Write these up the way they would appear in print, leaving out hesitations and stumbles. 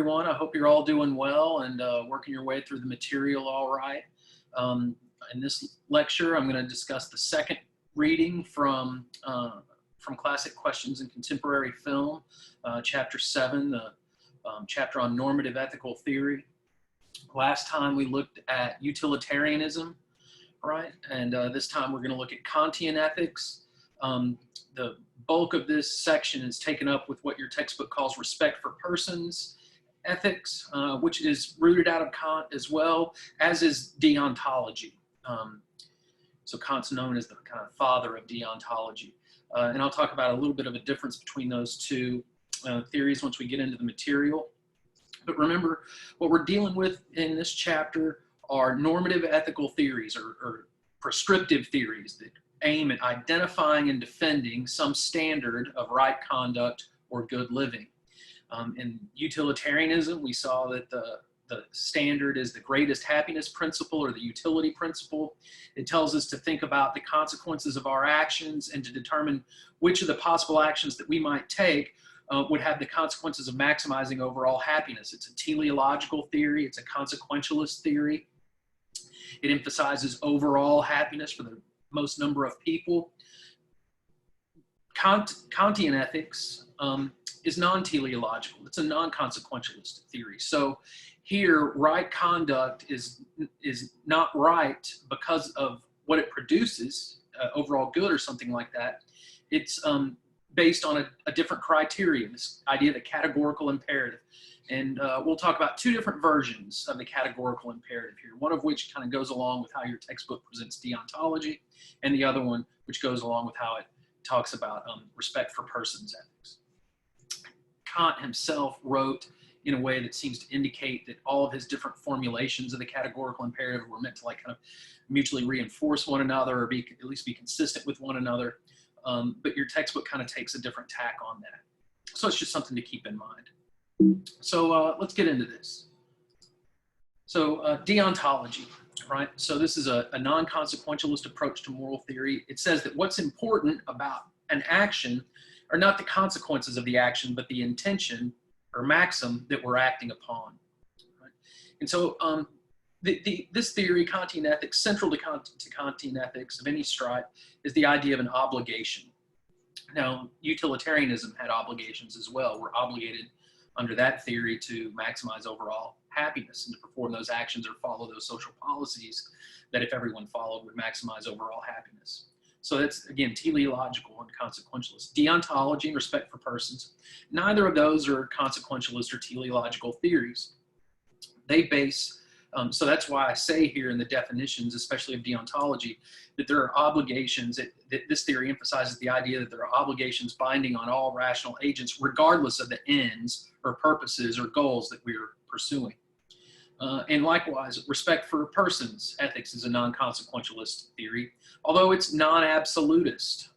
everyone. I hope you're all doing well and working your way through the material all right. In this lecture, I'm going to discuss the second reading from Classic Questions in Contemporary Film, Chapter 7, the chapter on normative ethical theory. Last time we looked at utilitarianism, right? And this time we're going to look at Kantian ethics. The bulk of this section is taken up with what your textbook calls respect for persons ethics, which is rooted out of Kant as well, as is deontology. So Kant's known as the kind of father of deontology. And I'll talk about a little bit of a difference between those two theories once we get into the material. But remember, what we're dealing with in this chapter are normative ethical theories or prescriptive theories that aim at identifying and defending some standard of right conduct or good living. In utilitarianism, we saw that the standard is the greatest happiness principle or the utility principle. It tells us to think about the consequences of our actions and to determine which of the possible actions that we might take would have the consequences of maximizing overall happiness. It's a teleological theory. It's a consequentialist theory. It emphasizes overall happiness for the most number of people. Kantian ethics is non-teleological. It's a non-consequentialist theory. So here, right conduct is not right because of what it produces, overall good or something like that. It's based on a different criterion, this idea of the categorical imperative. And we'll talk about two different versions of the categorical imperative here, one of which kind of goes along with how your textbook presents deontology, and the other one which goes along with how it talks about respect for persons ethics. Kant himself wrote in a way that seems to indicate that all of his different formulations of the categorical imperative were meant to like kind of mutually reinforce one another or at least be consistent with one another. But your textbook kind of takes a different tack on that. So it's just something to keep in mind. So let's get into this. So deontology, right? So this is a non-consequentialist approach to moral theory. It says that what's important about an action are not the consequences of the action, but the intention or maxim that we're acting upon. Right? And so this theory, Kantian ethics, central to Kantian ethics of any stripe, is the idea of an obligation. Now, utilitarianism had obligations as well. We're obligated under that theory to maximize overall happiness and to perform those actions or follow those social policies that if everyone followed would maximize overall happiness. So that's, again, teleological and consequentialist. Deontology and respect for persons, neither of those are consequentialist or teleological theories. They base, so that's why I say here in the definitions, especially of deontology, that there are obligations, that this theory emphasizes the idea that there are obligations binding on all rational agents, regardless of the ends or purposes or goals that we are pursuing. And likewise, respect for persons ethics is a non-consequentialist theory, although it's non-absolutist.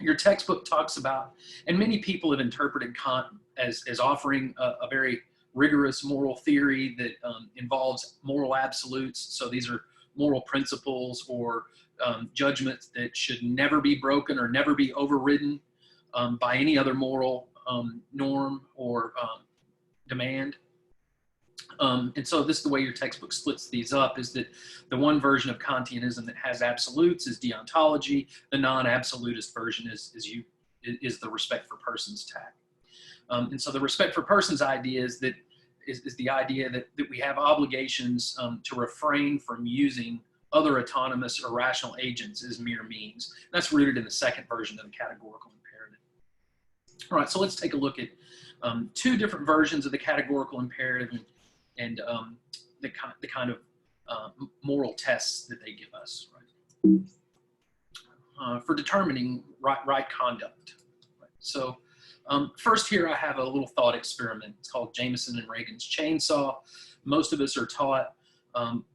Your textbook talks about, and many people have interpreted Kant as offering a very rigorous moral theory that involves moral absolutes. So these are moral principles or judgments that should never be broken or never be overridden by any other moral norm or demand. And so this is the way your textbook splits these up, is that the one version of Kantianism that has absolutes is deontology. The non-absolutist version is the respect for persons tack. And so the respect for persons idea is the idea that we have obligations to refrain from using other autonomous or rational agents as mere means. And that's rooted in the second version of the categorical imperative. All right, so let's take a look at two different versions of the categorical imperative and the kind of moral tests that they give us, right? For determining right conduct. Right? So first here I have a little thought experiment. It's called Jameson and Reagan's chainsaw. Most of us are taught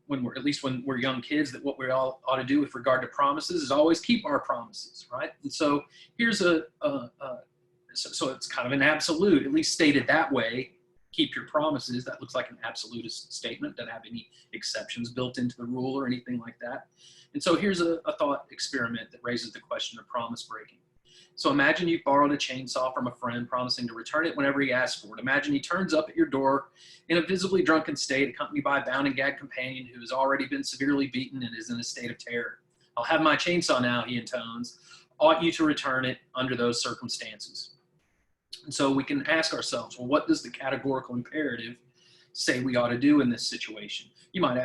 when we're young kids that what we all ought to do with regard to promises is always keep our promises, right? And so here's so it's kind of an absolute, at least stated that way. Keep your promises. That looks like an absolutist statement. Doesn't have any exceptions built into the rule or anything like that. And so here's a thought experiment that raises the question of promise breaking. So imagine you borrowed a chainsaw from a friend, promising to return it whenever he asks for it. Imagine he turns up at your door in a visibly drunken state, accompanied by a bound and gagged companion who has already been severely beaten and is in a state of terror. I'll have my chainsaw now, he intones. Ought you to return it under those circumstances? And so we can ask ourselves, well, what does the categorical imperative say we ought to do in this situation? You might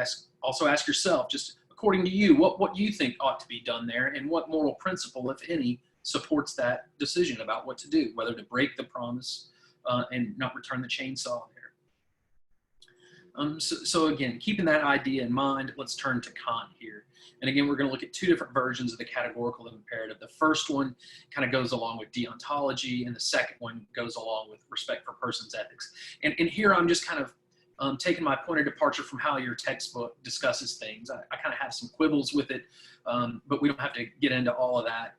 also ask yourself, just according to you, what do you think ought to be done there, and what moral principle, if any, supports that decision about what to do, whether to break the promise and not return the chainsaw there. So again, keeping that idea in mind, let's turn to Kant here. And again, we're going to look at two different versions of the categorical imperative. The first one kind of goes along with deontology, and the second one goes along with respect for persons' ethics. And here I'm just kind of taking my point of departure from how your textbook discusses things. I kind of have some quibbles with it, but we don't have to get into all of that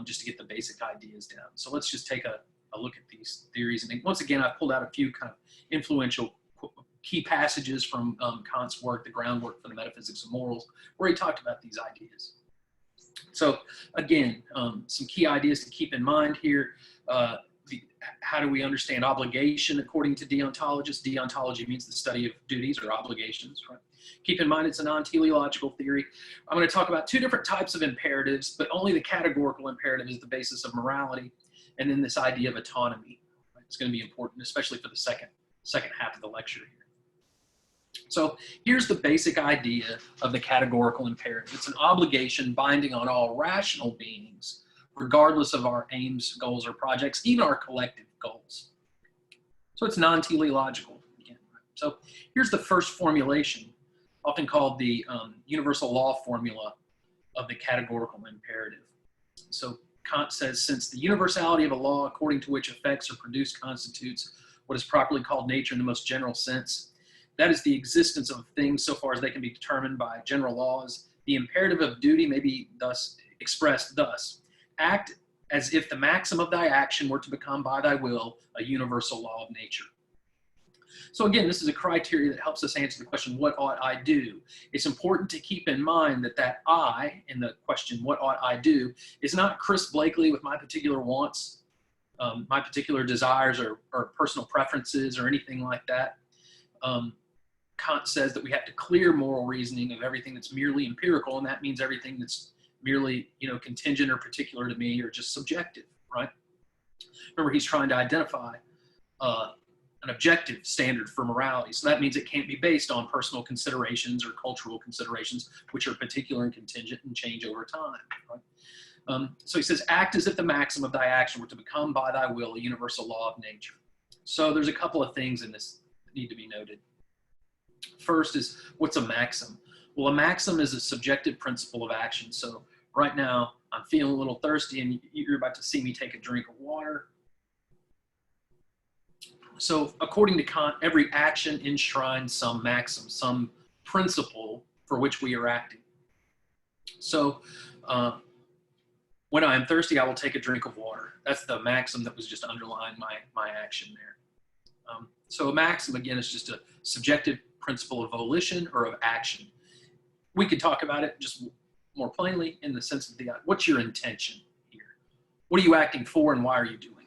just to get the basic ideas down. So let's just take a look at these theories. And once again, I've pulled out a few kind of influential key passages from Kant's work, The Groundwork for the Metaphysics of Morals, where he talked about these ideas. So again, some key ideas to keep in mind here. How do we understand obligation according to deontologists? Deontology means the study of duties or obligations, right? Keep in mind it's a non-teleological theory. I'm going to talk about two different types of imperatives, but only the categorical imperative is the basis of morality, and then this idea of autonomy. Right? It's going to be important, especially for the second half of the lecture here. So here's the basic idea of the categorical imperative. It's an obligation binding on all rational beings, regardless of our aims, goals, or projects, even our collective goals. So it's non-teleological. Again. So here's the first formulation, often called the universal law formula of the categorical imperative. So Kant says, since the universality of a law according to which effects are produced constitutes what is properly called nature in the most general sense, that is the existence of things so far as they can be determined by general laws, the imperative of duty may be thus expressed thus: act as if the maxim of thy action were to become by thy will a universal law of nature. So again, this is a criteria that helps us answer the question, what ought I do? It's important to keep in mind that that I in the question, what ought I do, is not Chris Blakely with my particular wants, my particular desires or personal preferences or anything like that. Kant says that we have to clear moral reasoning of everything that's merely empirical, and that means everything that's merely, contingent or particular to me or just subjective, right? Remember, he's trying to identify an objective standard for morality. So that means it can't be based on personal considerations or cultural considerations, which are particular and contingent and change over time, right? So he says, act as if the maxim of thy action were to become by thy will a universal law of nature. So there's a couple of things in this that need to be noted. First is, what's a maxim? Well, a maxim is a subjective principle of action. So right now, I'm feeling a little thirsty, and you're about to see me take a drink of water. So according to Kant, every action enshrines some maxim, some principle for which we are acting. So when I am thirsty, I will take a drink of water. That's the maxim that was just underlying my action there. So a maxim, again, is just a subjective principle of volition or of action. We could talk about it just more plainly in the sense of what's your intention here? What are you acting for, and why are you doing?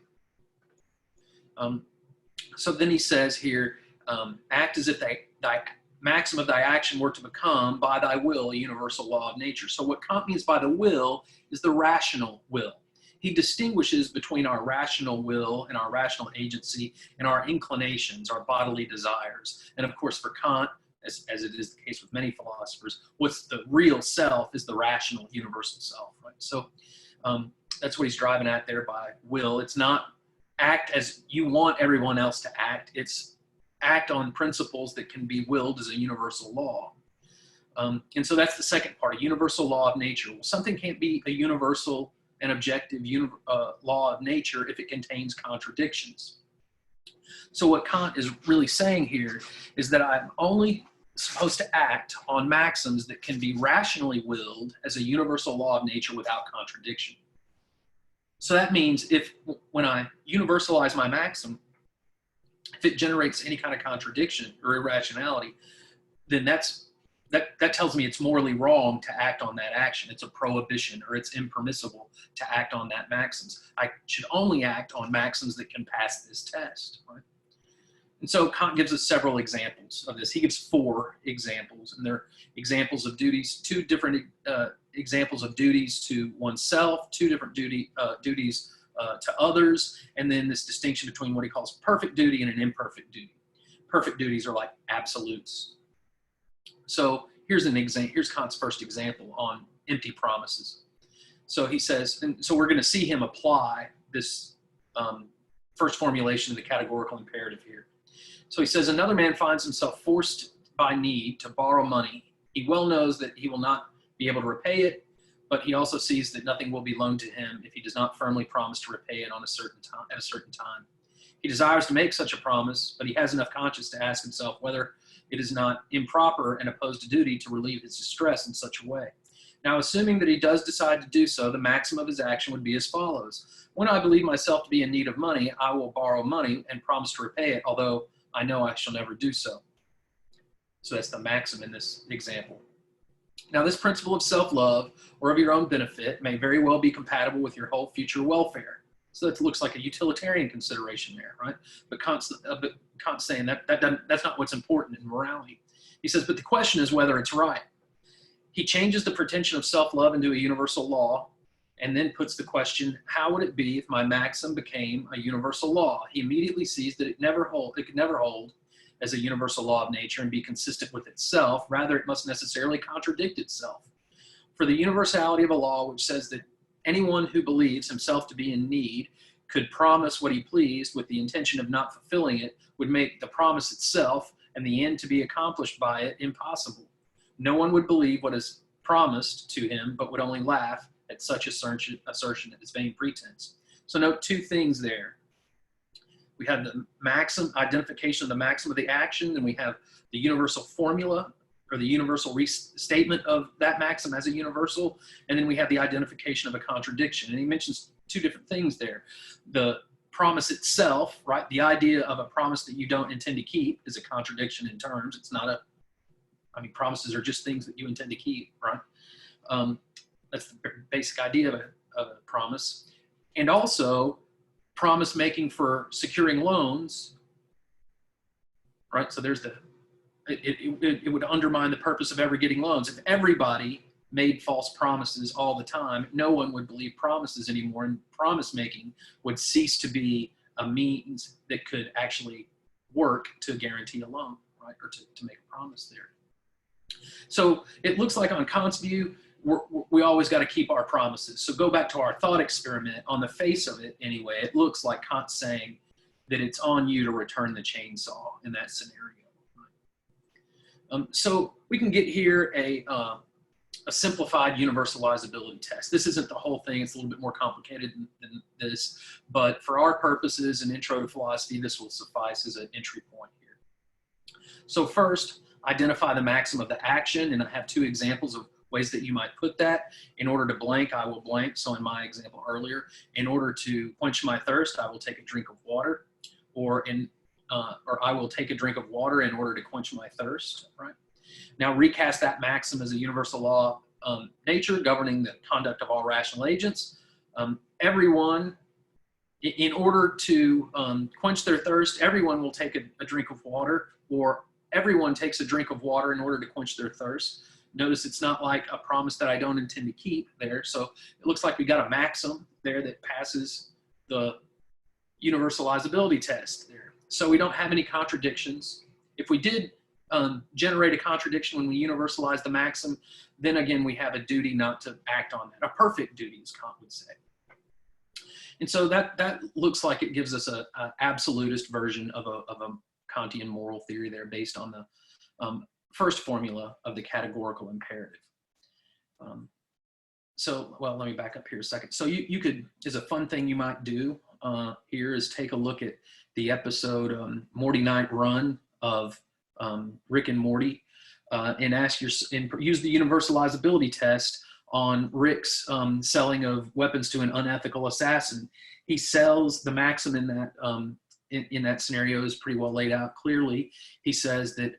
So then he says here, act as if thy maxim of thy action were to become by thy will a universal law of nature. So what Kant means by the will is the rational will. He distinguishes between our rational will and our rational agency and our inclinations, our bodily desires. And of course, for Kant, as it is the case with many philosophers, what's the real self is the rational universal self, right? So that's what he's driving at there by will. It's not act as you want everyone else to act. It's act on principles that can be willed as a universal law. And so that's the second part, a universal law of nature. Well, something can't be a universal and objective law of nature if it contains contradictions. So what Kant is really saying here is that I'm only supposed to act on maxims that can be rationally willed as a universal law of nature without contradiction. So that means when I universalize my maxim, if it generates any kind of contradiction or irrationality, then that's that tells me it's morally wrong to act on that action. It's a prohibition, or it's impermissible to act on that maxims. I should only act on maxims that can pass this test, right? And so Kant gives us several examples of this. He gives 4 examples, and they're examples of duties, 2 different examples of duties to oneself, 2 different duties to others, and then this distinction between what he calls perfect duty and an imperfect duty. Perfect duties are like absolutes. So here's Kant's first example on empty promises. So he says, and so we're going to see him apply this first formulation of the categorical imperative here. So he says, another man finds himself forced by need to borrow money. He well knows that he will not be able to repay it, but he also sees that nothing will be loaned to him if he does not firmly promise to repay it at a certain time. He desires to make such a promise, but he has enough conscience to ask himself whether it is not improper and opposed to duty to relieve his distress in such a way. Now, assuming that he does decide to do so, the maxim of his action would be as follows. When I believe myself to be in need of money, I will borrow money and promise to repay it, although I know I shall never do so. So that's the maxim in this example. Now, this principle of self-love or of your own benefit may very well be compatible with your whole future welfare. So that looks like a utilitarian consideration there, right? But Kant's saying that's not what's important in morality. He says, but the question is whether it's right. He changes the pretension of self-love into a universal law, and then puts the question, how would it be if my maxim became a universal law? He immediately sees that it could never hold as a universal law of nature and be consistent with itself. Rather, it must necessarily contradict itself. For the universality of a law which says that anyone who believes himself to be in need could promise what he pleased with the intention of not fulfilling it would make the promise itself and the end to be accomplished by it impossible. No one would believe what is promised to him, but would only laugh at such assertion at its vain pretense. So note 2 things there. We have the maxim, identification of the maxim of the action, and we have the universal formula, or the universal restatement of that maxim as a universal, and then we have the identification of a contradiction. And he mentions 2 different things there. The promise itself, right? The idea of a promise that you don't intend to keep is a contradiction in terms. It's not promises are just things that you intend to keep, right? That's the basic idea of a promise. And also, promise making for securing loans, right? So there's it would undermine the purpose of ever getting loans. If everybody made false promises all the time, no one would believe promises anymore, and promise making would cease to be a means that could actually work to guarantee a loan, right? Or to make a promise there. So it looks like on Kant's view, we always got to keep our promises. So go back to our thought experiment. On the face of it, anyway, it looks like Kant's saying that it's on you to return the chainsaw in that scenario. So we can get here a simplified universalizability test. This isn't the whole thing. It's a little bit more complicated than this. But for our purposes in Intro to Philosophy, this will suffice as an entry point here. So first, identify the maxim of the action. And I have 2 examples of ways that you might put that. In order to blank, I will blank. So in my example earlier, in order to quench my thirst, I will take a drink of water, or I will take a drink of water in order to quench my thirst, right? Now recast that maxim as a universal law of nature governing the conduct of all rational agents. Everyone, in order to quench their thirst, everyone will take a drink of water, or everyone takes a drink of water in order to quench their thirst. Notice it's not like a promise that I don't intend to keep there. So it looks like we got a maxim there that passes the universalizability test there. So we don't have any contradictions. If we did generate a contradiction when we universalize the maxim, then again, we have a duty not to act on that. A perfect duty, as Kant would say. And so that looks like it gives us an absolutist version of a Kantian moral theory there based on the first formula of the categorical imperative. Well, let me back up here a second. So you could, as a fun thing you might do here is take a look at the episode Morty Night Run of Rick and Morty and use the universalizability test on Rick's selling of weapons to an unethical assassin. He sells the maxim in that scenario is pretty well laid out clearly. He says that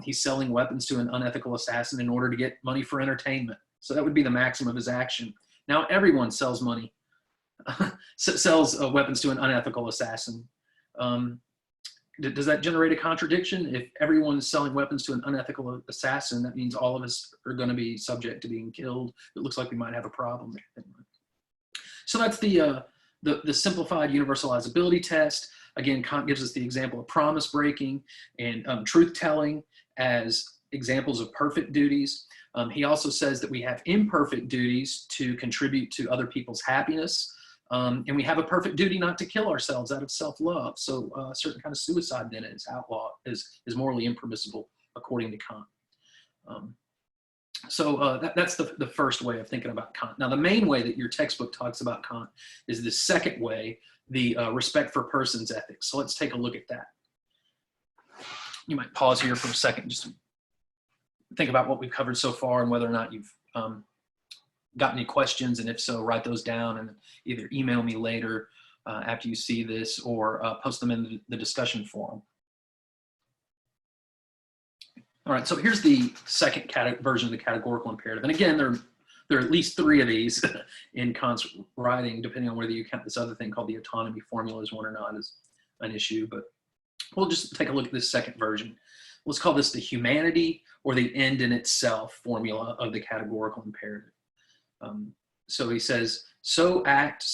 He's selling weapons to an unethical assassin in order to get money for entertainment. So that would be the maxim of his action. Now everyone sells money, sells weapons to an unethical assassin. Does that generate a contradiction? If everyone's selling weapons to an unethical assassin, that means all of us are going to be subject to being killed. It looks like we might have a problem. So that's the simplified universalizability test. Again, Kant gives us the example of promise breaking and truth-telling as examples of perfect duties. He also says that we have imperfect duties to contribute to other people's happiness. And we have a perfect duty not to kill ourselves out of self-love. So a certain kind of suicide then is outlawed, is morally impermissible according to Kant. That's the first way of thinking about Kant. Now, the main way that your textbook talks about Kant is the second way, the respect for persons ethics. So let's take a look at that. You might pause here for a second, just to think about what we've covered so far and whether or not you've got any questions, and if so, write those down and either email me later after you see this, or post them in the discussion forum. All right, so here's the second version of the categorical imperative. And again, there are at least 3 of these in Kant's writing, depending on whether you count this other thing called the autonomy formula as one or not is an issue, but we'll just take a look at this second version. Let's call this the humanity or the end in itself formula of the categorical imperative. So he says, so act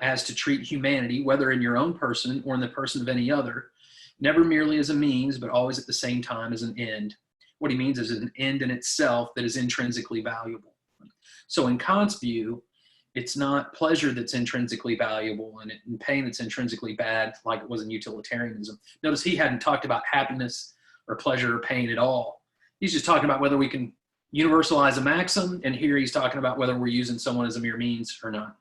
as to treat humanity, whether in your own person or in the person of any other, never merely as a means, but always at the same time as an end. What he means is an end in itself that is intrinsically valuable. So in Kant's view, it's not pleasure that's intrinsically valuable and pain that's intrinsically bad, like it was in utilitarianism. Notice he hadn't talked about happiness or pleasure or pain at all. He's just talking about whether we can universalize a maxim, and here he's talking about whether we're using someone as a mere means or not.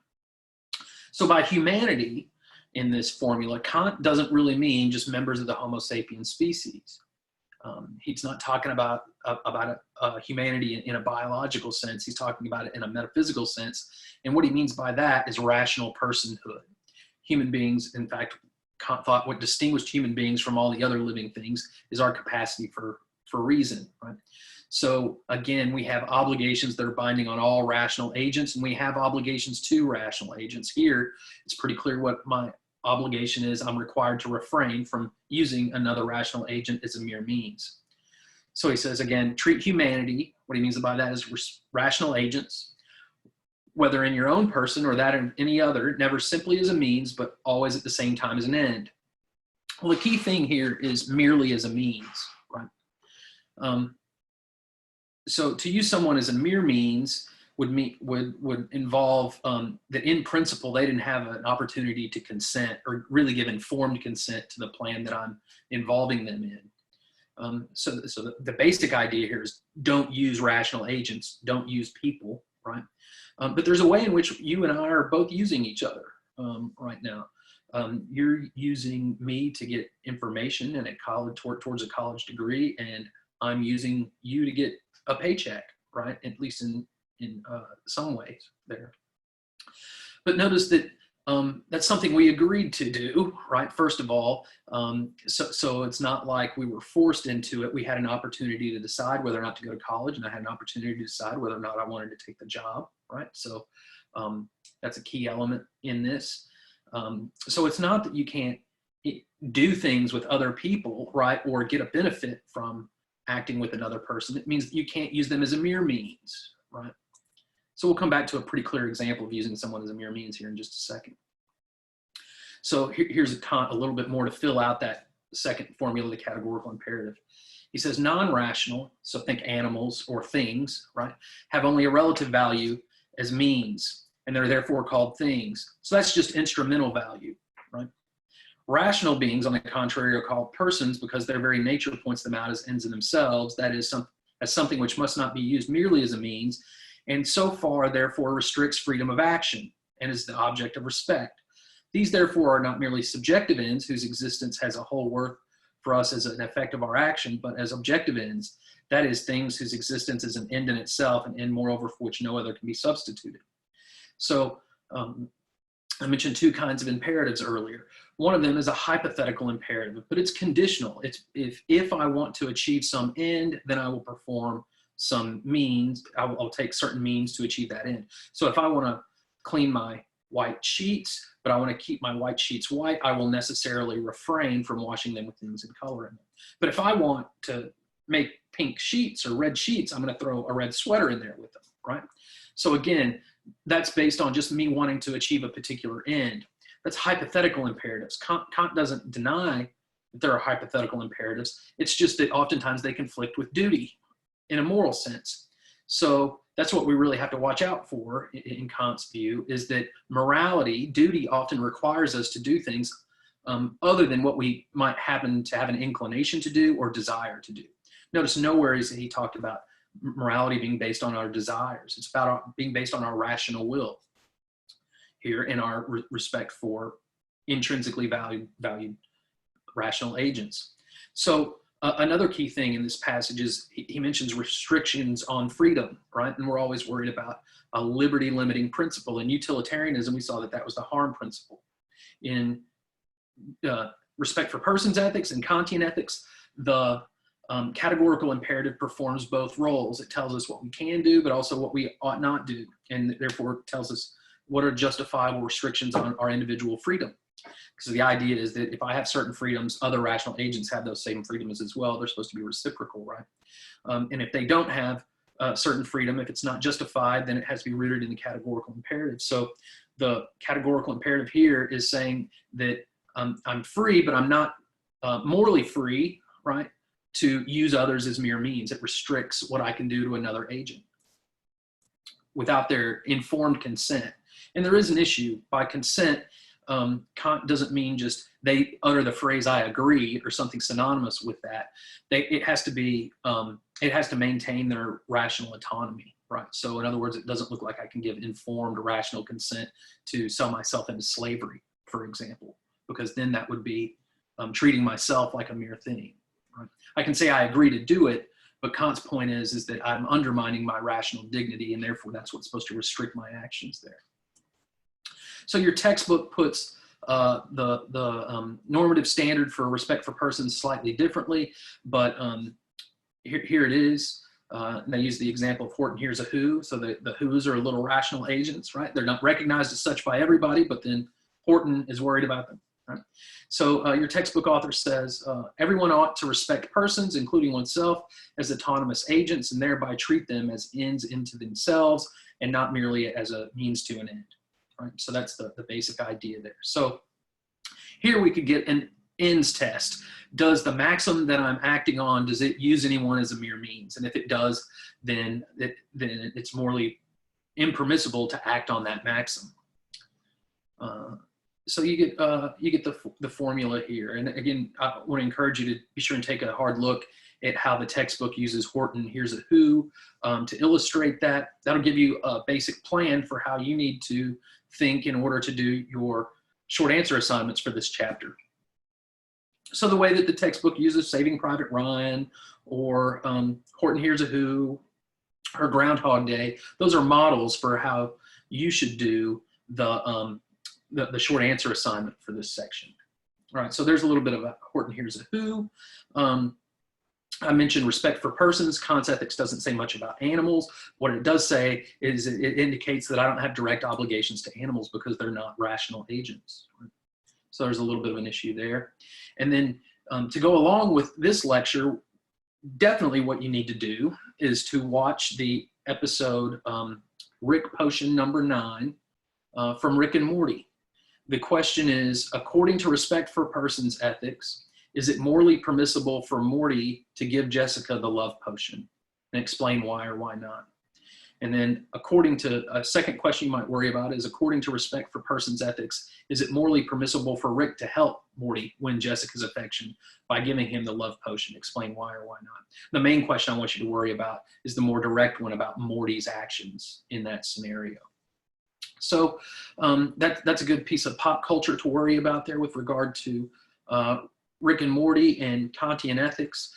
So by humanity in this formula, Kant doesn't really mean just members of the Homo sapiens species. He's not talking about humanity in a biological sense. He's talking about it in a metaphysical sense. And what he means by that is rational personhood. Human beings, in fact, Kant thought what distinguished human beings from all the other living things is our capacity for reason, right? So again, we have obligations that are binding on all rational agents, and we have obligations to rational agents. Here, it's pretty clear what my obligation is. I'm required to refrain from using another rational agent as a mere means. So he says, again, treat humanity, what he means by that is rational agents, whether in your own person or that in any other, never simply as a means, but always at the same time as an end. Well, the key thing here is merely as a means, right? So to use someone as a mere means would involve that in principle they didn't have an opportunity to consent or really give informed consent to the plan that I'm involving them in. So the basic idea here is don't use rational agents, don't use people, right? But there's a way in which you and I are both using each other right now. You're using me to get information and at college towards a college degree, and I'm using you to get a paycheck, right? At least in some ways there. But notice that that's something we agreed to do, right? First of all, so it's not like we were forced into it. We had an opportunity to decide whether or not to go to college, and I had an opportunity to decide whether or not I wanted to take the job, right? So that's a key element in this. So it's not that you can't do things with other people, right? Or get a benefit from acting with another person. It means that you can't use them as a mere means, right? So we'll come back to a pretty clear example of using someone as a mere means here in just a second. So here's a little bit more to fill out that second formula, the categorical imperative. He says non-rational, so think animals or things, right, have only a relative value as means, and they're therefore called things. So that's just instrumental value, right? Rational beings, on the contrary, are called persons because their very nature points them out as ends in themselves, that is, as something which must not be used merely as a means, and so far, therefore, restricts freedom of action and is the object of respect. These, therefore, are not merely subjective ends whose existence has a whole worth for us as an effect of our action, but as objective ends, that is, things whose existence is an end in itself, an end, moreover, for which no other can be substituted. So I mentioned two kinds of imperatives earlier. One of them is a hypothetical imperative, but it's conditional. It's if I want to achieve some end, then I will perform some means. I'll take certain means to achieve that end. So if I want to clean my white sheets, but I want to keep my white sheets white, I will necessarily refrain from washing them with things in color in them. But if I want to make pink sheets or red sheets, I'm going to throw a red sweater in there with them, right? So again, that's based on just me wanting to achieve a particular end. That's hypothetical imperatives. Kant doesn't deny that there are hypothetical imperatives. It's just that oftentimes they conflict with duty in a moral sense. So that's what we really have to watch out for in Kant's view, is that morality, duty, often requires us to do things other than what we might happen to have an inclination to do or desire to do. Notice nowhere is he talked about morality being based on our desires. It's about being based on our rational will here in our respect for intrinsically valued rational agents. So another key thing in this passage is he mentions restrictions on freedom, right? And we're always worried about a liberty limiting principle. In utilitarianism, we saw that that was the harm principle. In respect for persons ethics and Kantian ethics, the categorical imperative performs both roles. It tells us what we can do, but also what we ought not do, and therefore tells us what are justifiable restrictions on our individual freedom. Because the idea is that if I have certain freedoms, other rational agents have those same freedoms as well. They're supposed to be reciprocal, right? And if they don't have certain freedom, if it's not justified, then it has to be rooted in the categorical imperative. So the categorical imperative here is saying that I'm free, but I'm not morally free, right, to use others as mere means. It restricts what I can do to another agent without their informed consent. And there is an issue. By consent, Kant doesn't mean just they utter the phrase "I agree" or something synonymous with that. It has to be, it has to maintain their rational autonomy, right? So in other words, it doesn't look like I can give informed rational consent to sell myself into slavery, for example, because then that would be treating myself like a mere thing. Right? I can say I agree to do it, but Kant's point is that I'm undermining my rational dignity, and therefore that's what's supposed to restrict my actions there. So your textbook puts the normative standard for respect for persons slightly differently, but here it is. And they use the example of Horton hears a who, so the who's are little rational agents, right? They're not recognized as such by everybody, but then Horton is worried about them. Right? So your textbook author says, everyone ought to respect persons, including oneself, as autonomous agents and thereby treat them as ends into themselves and not merely as a means to an end. Right? So that's the basic idea there. So here we could get an ends test. Does the maxim that I'm acting on, does it use anyone as a mere means? And if it does, then it's morally impermissible to act on that maxim. So you get the formula here. And again, I want to encourage you to be sure and take a hard look at how the textbook uses Horton here's a who to illustrate that. That'll give you a basic plan for how you need to think in order to do your short answer assignments for this chapter. So the way that the textbook uses Saving Private Ryan or Horton here's a who or Groundhog Day, those are models for how you should do the short answer assignment for this section. All right, so there's a little bit of a Horton here's a who. I mentioned respect for persons. Kant's ethics doesn't say much about animals. What it does say is it indicates that I don't have direct obligations to animals because they're not rational agents. So there's a little bit of an issue there. And then to go along with this lecture, definitely what you need to do is to watch the episode Rick Potion number 9 from Rick and Morty. The question is, according to respect for persons ethics, is it morally permissible for Morty to give Jessica the love potion? And explain why or why not. And then according to a second question you might worry about is, according to respect for persons ethics, is it morally permissible for Rick to help Morty win Jessica's affection by giving him the love potion? Explain why or why not. The main question I want you to worry about is the more direct one about Morty's actions in that scenario. So that's a good piece of pop culture to worry about there with regard to Rick and Morty and Kantian ethics.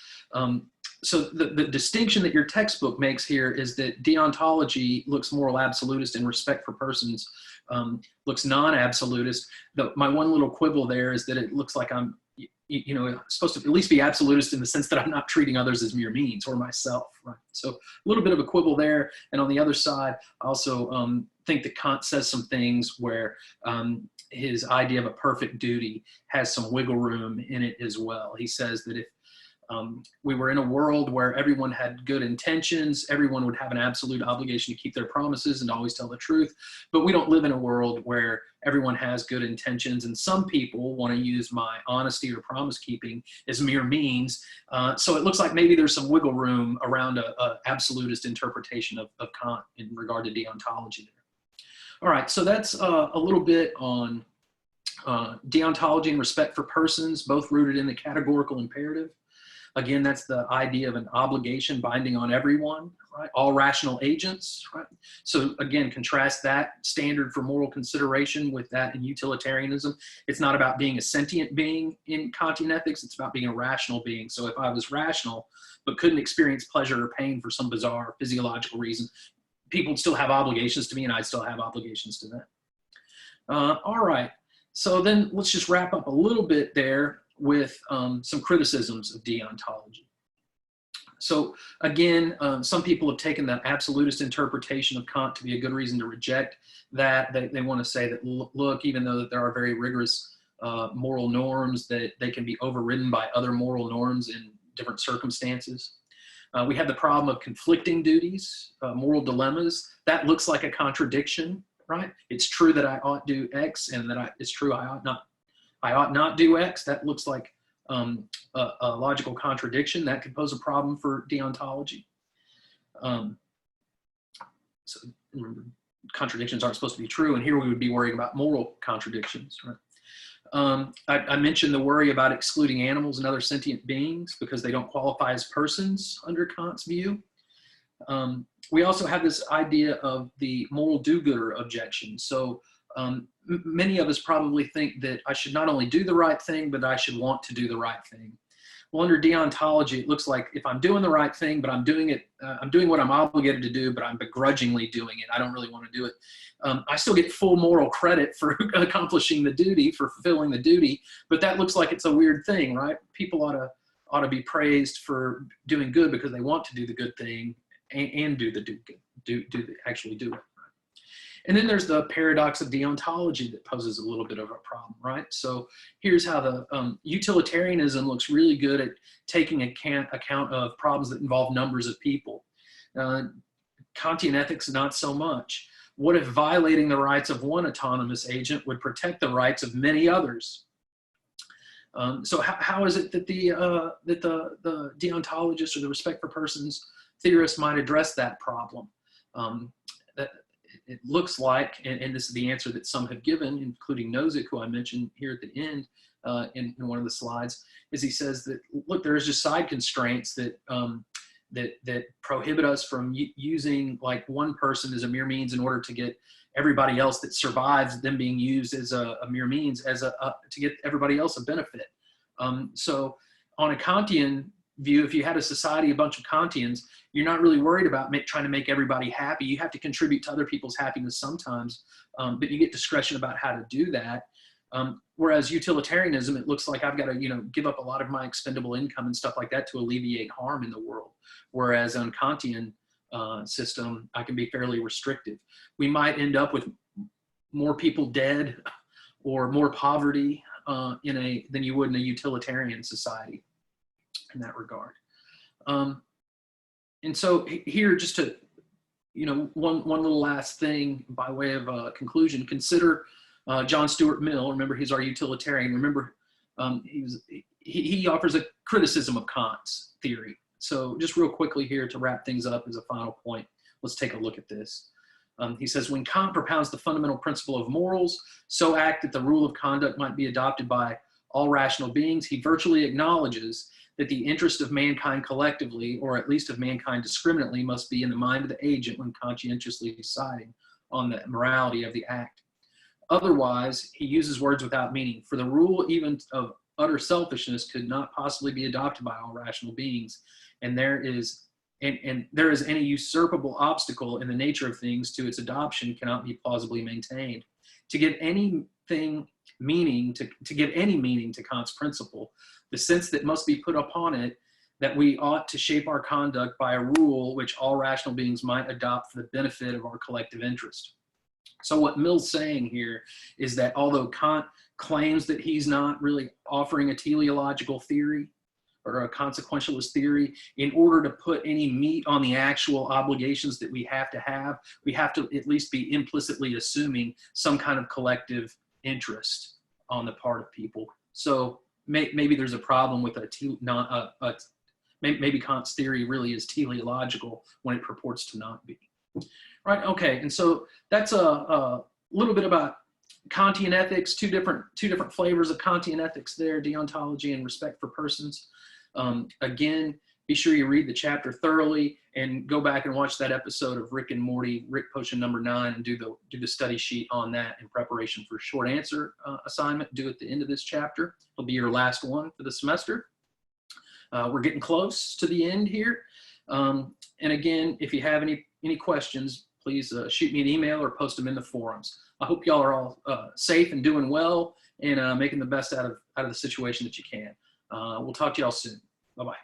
So the distinction that your textbook makes here is that deontology looks moral absolutist and respect for persons looks non-absolutist. My one little quibble there is that it looks like I'm, supposed to at least be absolutist in the sense that I'm not treating others as mere means or myself, right? So a little bit of a quibble there. And on the other side, I also think that Kant says some things where his idea of a perfect duty has some wiggle room in it as well. He says that if we were in a world where everyone had good intentions, everyone would have an absolute obligation to keep their promises and always tell the truth. But we don't live in a world where everyone has good intentions, and some people want to use my honesty or promise keeping as mere means. So it looks like maybe there's some wiggle room around a absolutist interpretation of Kant in regard to deontology there. All right, so that's a little bit on deontology and respect for persons, both rooted in the categorical imperative. Again, that's the idea of an obligation binding on everyone, right? All rational agents, right? So again, contrast that standard for moral consideration with that in utilitarianism. It's not about being a sentient being in Kantian ethics, it's about being a rational being. So if I was rational, but couldn't experience pleasure or pain for some bizarre physiological reason, people would still have obligations to me and I'd still have obligations to them. All right, so then let's just wrap up a little bit there with some criticisms of deontology. So again, some people have taken the absolutist interpretation of Kant to be a good reason to reject that. They want to say that, look, even though that there are very rigorous moral norms, that they can be overridden by other moral norms in different circumstances. We have the problem of conflicting duties, moral dilemmas. That looks like a contradiction, right? It's true that I ought do X, and that it's true I ought not do X. That looks like a logical contradiction. That could pose a problem for deontology. So remember, contradictions aren't supposed to be true, and here we would be worrying about moral contradictions, right? I mentioned the worry about excluding animals and other sentient beings because they don't qualify as persons under Kant's view. We also have this idea of the moral do-gooder objection. So many of us probably think that I should not only do the right thing, but I should want to do the right thing. Well, under deontology, it looks like if I'm doing the right thing, but I'm doing it, I'm doing what I'm obligated to do, but I'm begrudgingly doing it. I don't really want to do it. I still get full moral credit for accomplishing the duty, for fulfilling the duty, but that looks like it's a weird thing, right? People ought to be praised for doing good because they want to do the good thing and actually do it. And then there's the paradox of deontology that poses a little bit of a problem, right? So here's how the utilitarianism looks really good at taking account of problems that involve numbers of people. Kantian ethics, not so much. What if violating the rights of one autonomous agent would protect the rights of many others? So how is it that the deontologist or the respect for persons theorist might address that problem? It looks like, and this is the answer that some have given, including Nozick, who I mentioned here at the end in one of the slides, is he says that, look, there's just side constraints that that prohibit us from using like one person as a mere means in order to get everybody else that survives them being used as a mere means as to get everybody else a benefit. So on a Kantian view, if you had a society, a bunch of Kantians, you're not really worried about trying to make everybody happy. You have to contribute to other people's happiness sometimes, but you get discretion about how to do that. Whereas utilitarianism, it looks like I've got to, give up a lot of my expendable income and stuff like that to alleviate harm in the world. Whereas on Kantian system, I can be fairly restrictive. We might end up with more people dead or more poverty than you would in a utilitarian society in that regard. And so here, just to, one little last thing by way of conclusion, consider John Stuart Mill. Remember, he's our utilitarian. Remember, he offers a criticism of Kant's theory. So just real quickly here to wrap things up as a final point, let's take a look at this. He says, when Kant propounds the fundamental principle of morals, so act that the rule of conduct might be adopted by all rational beings, he virtually acknowledges that the interest of mankind collectively, or at least of mankind discriminately, must be in the mind of the agent when conscientiously deciding on the morality of the act. Otherwise, he uses words without meaning. For the rule even of utter selfishness could not possibly be adopted by all rational beings, and there is any usurpable obstacle in the nature of things to its adoption cannot be plausibly maintained. To give any meaning to Kant's principle, the sense that must be put upon it that we ought to shape our conduct by a rule which all rational beings might adopt for the benefit of our collective interest. So what Mill's saying here is that although Kant claims that he's not really offering a teleological theory or a consequentialist theory, in order to put any meat on the actual obligations that we have to at least be implicitly assuming some kind of collective interest on the part of people. So maybe there's a problem with maybe Kant's theory really is teleological when it purports to not be. Right, okay, and so that's a little bit about Kantian ethics, two different flavors of Kantian ethics there, deontology and respect for persons. Again, be sure you read the chapter thoroughly and go back and watch that episode of Rick and Morty, Rick Potion number 9, and do the study sheet on that in preparation for short answer assignment due at the end of this chapter. It'll be your last one for the semester. We're getting close to the end here. And again, if you have any questions, please shoot me an email or post them in the forums. I hope y'all are all safe and doing well and making the best out of the situation that you can. We'll talk to y'all soon. Bye-bye.